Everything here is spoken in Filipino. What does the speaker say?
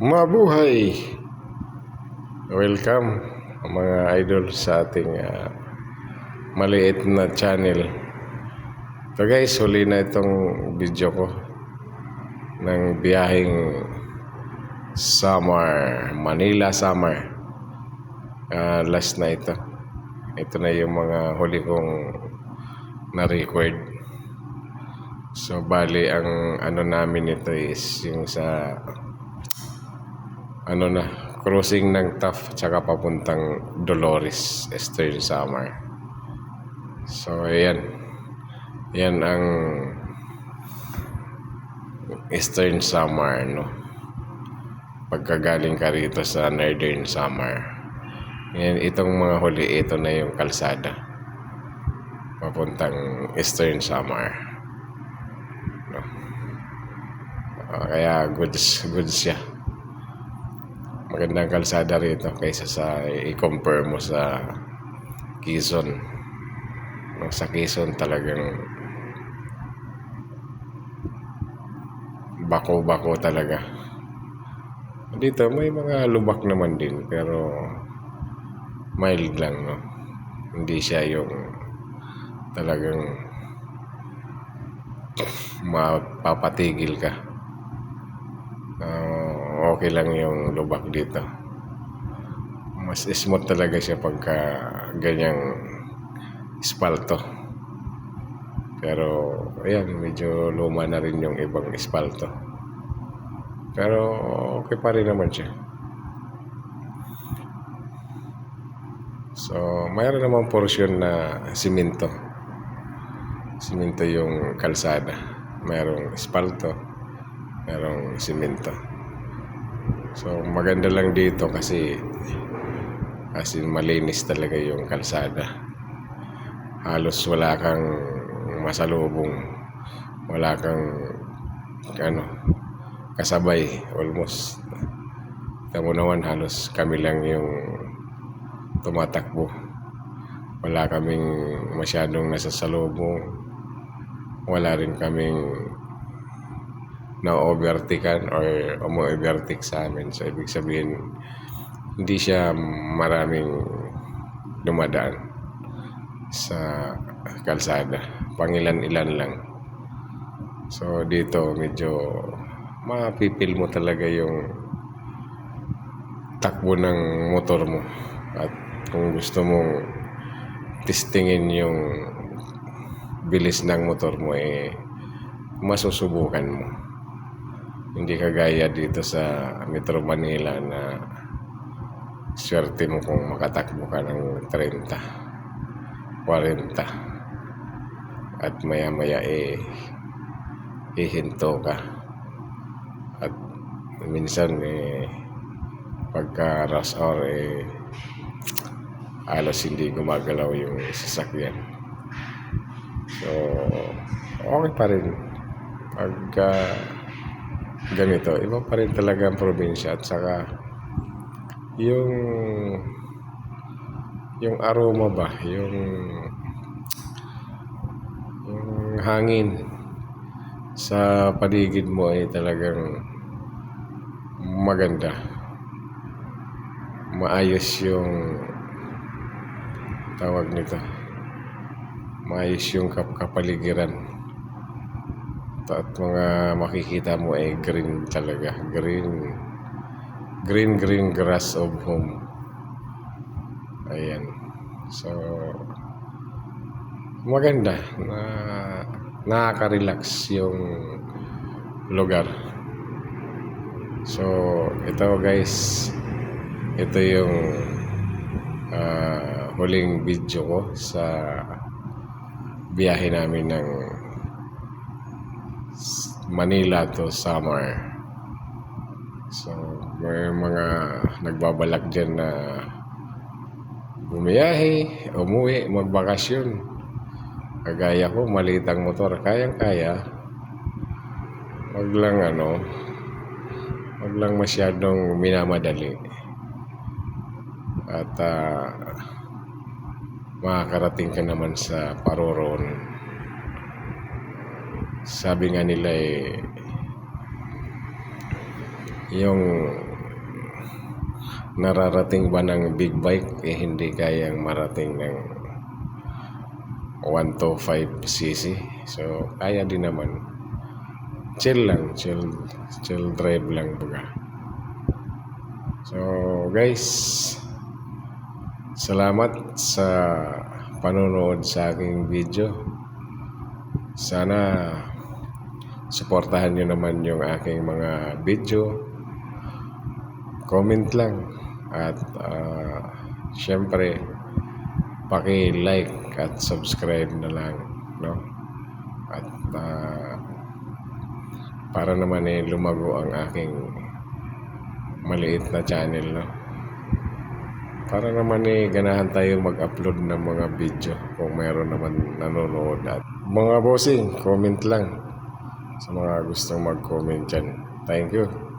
Mabuhay! Welcome mga idol sa ating maliit na channel. So guys, huli na itong video ko ng biyaheng summer, Manila summer. Last na ito. Ito na yung mga huli kong na-record. So bali ang ano namin ito is yung sa cruising ng Taft tsaka papuntang Dolores, Eastern Samar. So ayan ang Eastern Samar, no? Pagkagaling ka rito sa Northern Samar, yan, itong mga huli, ito na yung kalsada papuntang Eastern Samar, no? Kaya goods siya. Magandang kalsada rito kaysa sa i-compare mo sa Quezon. Sa Quezon talagang bako-bako talaga. Dito may mga lubak naman din pero mild lang, no? Hindi siya yung talagang mapapatigil ka. Okay lang yung lubak dito. Mas smooth talaga siya pagka ganyang espalto. Pero ayan, medyo luma na rin yung ibang espalto. Pero okay pa rin naman siya. So mayroon namang portion na simento. Simento yung kalsada. Mayroong espalto, mayroong simento. So maganda lang dito kasi as in malinis talaga yung kalsada. Halos wala kang masalubong, wala kang kasabay. Almost tamo naman, halos kami lang yung tumatakbo. Wala kaming masyadong nasasalubong, wala rin kaming na-overtaken or umu-overtake sa amin. So ibig sabihin hindi siya maraming dumadaan sa kalsada, pangilan-ilan lang. So dito medyo mapipil mo talaga yung takbo ng motor mo. At kung gusto mong testingin yung bilis ng motor mo, masusubukan mo. Hindi kagaya dito sa Metro Manila na swerte mo kung makatakbo ka ng 30, 40 at maya-maya hihinto ka. At minsan pagka rush hour halos hindi gumagalaw yung sasakyan. So okay pa rin pagka ganito. Iba pa rin talaga ang probinsya. At saka yung aroma ba, yung hangin sa paligid mo ay talagang maganda. Maayos yung tawag nito, maayos yung kapaligiran. At mga makikita mo ay green talaga, green grass of home. Ayan. So maganda, nakaka-relax yung lugar. So ito guys, ito yung huling video ko sa biyahe namin ng Manila to Samar. So may mga nagbabalak dyan na bumiyahe, umuwi, magbakasyon. Kagaya ko, maliit ang motor, kayang-kaya. Wag lang masyadong minamadali. At makakarating ka naman sa paroroon. Sabi nga nila yung nararating ba ng big bike hindi kayang marating ng 125cc. So kaya din naman. Chill lang, chill drive lang baga. So guys, salamat sa panonood sa aking video. Sana suportahan nyo naman yung aking mga video. Comment lang at syempre paki-like at subscribe na lang, no? At para naman lumago ang aking maliit na channel, no? Para naman ganahan tayo mag-upload ng mga video kung mayroon naman nanonood. At mga bossing, comment lang sa mga gustong mag-comment dyan. Thank you.